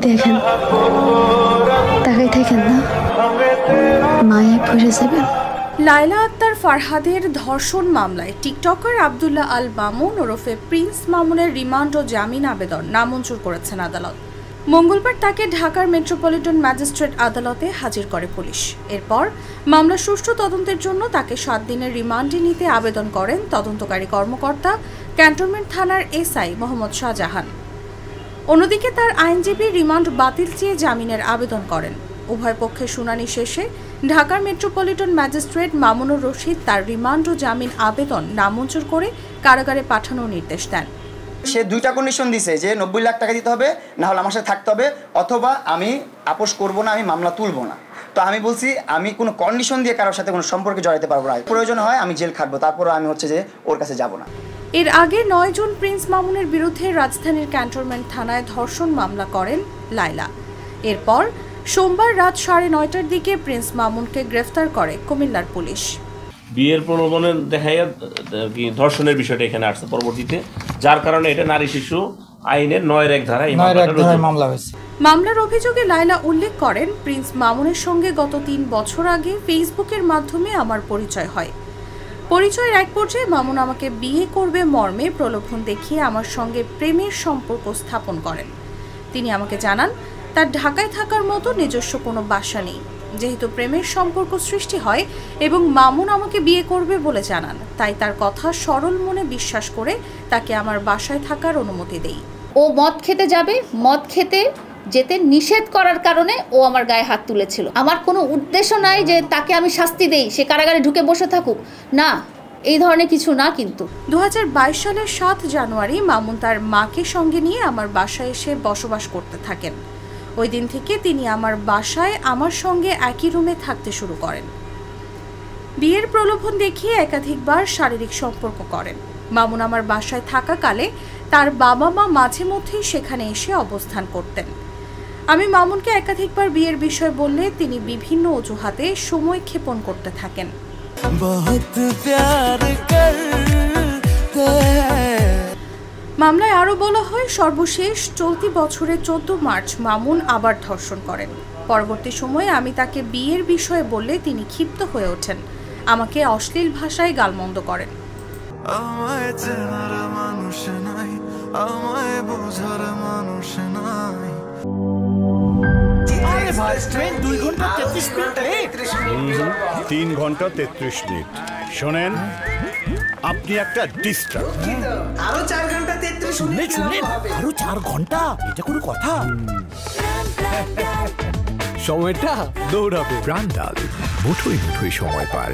দেখেন, তাকাই থাকেন না, মায়ে পড়ে যাবেন। লায়লা আক্তার ফারহাদের ধর্ষণ মামলায় টিকটকার আব্দুল্লাহ আল মামুন ওরফে প্রিন্স মামুনের রিমান্ড ও জামিন আবেদন নামঞ্জুর করেছেন আদালত। মঙ্গলবার তাকে ঢাকার মেট্রোপলিটন ম্যাজিস্ট্রেট আদালতে হাজির করে পুলিশ। এরপর মামলার সুষ্ঠু তদন্তের জন্য তাকে 7 দিনের রিমান্ডে নিতে আবেদন করেন তদন্তকারী কর্মকর্তা ক্যান্টনমেন্ট থানার এসআই মোহাম্মদ শাহজাহান। অন্যদিকে তার আইনজীবী রিমান্ড বাতিল চেয়ে জামিনের আবেদন করেন। উভয় পক্ষের শুনানি শেষে ঢাকার মেট্রোপলিটন ম্যাজিস্ট্রেট মামুনুর রশিদ তার রিমান্ড ও জামিন আবেদন নামঞ্জুর করে কারাগারে পাঠানোর নির্দেশ দেন। সে 2টা কন্ডিশন দিছে যে 90 লাখ টাকা দিতে হবে, না হলে আমার সাথে থাকতে হবে, অথবা আমি আপোষ করব না, আমি মামলা তুলব না। তো আমি বলছি আমি কোনো কন্ডিশন দিয়ে কারোর সাথে কোনো সম্পর্কে জড়াতে পারবো না, প্রয়োজন হয় আমি জেল খাটবো, তারপরে আমি হচ্ছে যে ওর কাছে যাব না। এর আগে 9 জুন প্রিন্স মামুনের বিরুদ্ধে রাজধানীর ক্যান্টনমেন্ট থানায় ধর্ষণ মামলা করেন লায়লা। এরপর সোমবার রাত 9:30টার দিকে প্রিন্স মামুনকে গ্রেফতার করে কুমিল্লার পুলিশ। বিয়ের প্রলোভনে দেখাইয়া ধর্ষণের বিষয়টা এখানে আসছে পরবর্তীতে, যার কারণে এটা নারী শিশু আইনের 9-1 ধারায় মামলা হয়েছে। মামলার অভিযোগে লায়লা উল্লেখ করেন, প্রিন্স মামুনের সঙ্গে গত 3 বছর আগে ফেসবুকের মাধ্যমে আমার পরিচয় হয়। পরিচয়ের এক পর্যায়ে মামুন আমাকে বিয়ে করবে মর্মে প্রলোভন দেখিয়ে আমার সঙ্গে প্রেমের সম্পর্ক স্থাপন করেন। তিনি আমাকে জানান তার ঢাকায় থাকার মতো নিজস্ব কোনো বাসা নেই। যেহেতু প্রেমের সম্পর্ক সৃষ্টি হয় এবং মামুন আমাকে বিয়ে করবে বলে জানান, তাই তার কথা সরল মনে বিশ্বাস করে তাকে আমার বাসায় থাকার অনুমতি দেই। ও মদ খেতে যাবে, মদ খেতে যেতে নিষেধ করার কারণে ও আমার গায়ে হাত তুলেছিল। আমার কোনো উদ্দেশ্য নাই যে তাকে আমি শাস্তি দেই, সে কারাগারে ঢুকে বসে থাকুক, না, এই ধরনের কিছু না। কিন্তু 2022 সালের 7 জানুয়ারি মামুন তার মাকে সঙ্গে নিয়ে আমার বাসায় এসে বসবাস করতে থাকেন। ওই দিন থেকে তিনি আমার বাসায় আমার সঙ্গে একই রুমে থাকতে শুরু করেন। বিয়ের প্রলোভন দেখিয়ে একাধিকবার শারীরিক সম্পর্ক করেন। মামুন আমার বাসায় থাকাকালে তার বাবা মা মাঝে মধ্যেই সেখানে এসে অবস্থান করতেন। আমি মামুনকে একাধিকবার বিয়ের বিষয় বললে তিনি বিভিন্ন অজুহাতে সময় ক্ষেপণ করতে থাকেন। মামলায় আরও বলা হয়, সর্বশেষ চলতি বছরের 14 মার্চ মামুন আবার ধর্ষণ করেন। পরবর্তী সময়ে আমি তাকে বিয়ের বিষয়ে বললে তিনি ক্ষিপ্ত হয়ে ওঠেন, আমাকে অশ্লীল ভাষায় গালমন্দ করেন। তিন ঘন্টা 33 মিনিট। শোনেন, আপনি একটা ডিস্টার্ব। আরো 4 ঘন্টা 33 মিনিট। আরো 4 ঘন্টা, এটা কোনো কথা? সময়টা দৌড়াবে। প্রাণডাল, মুঠোই মুঠোই সময় পার।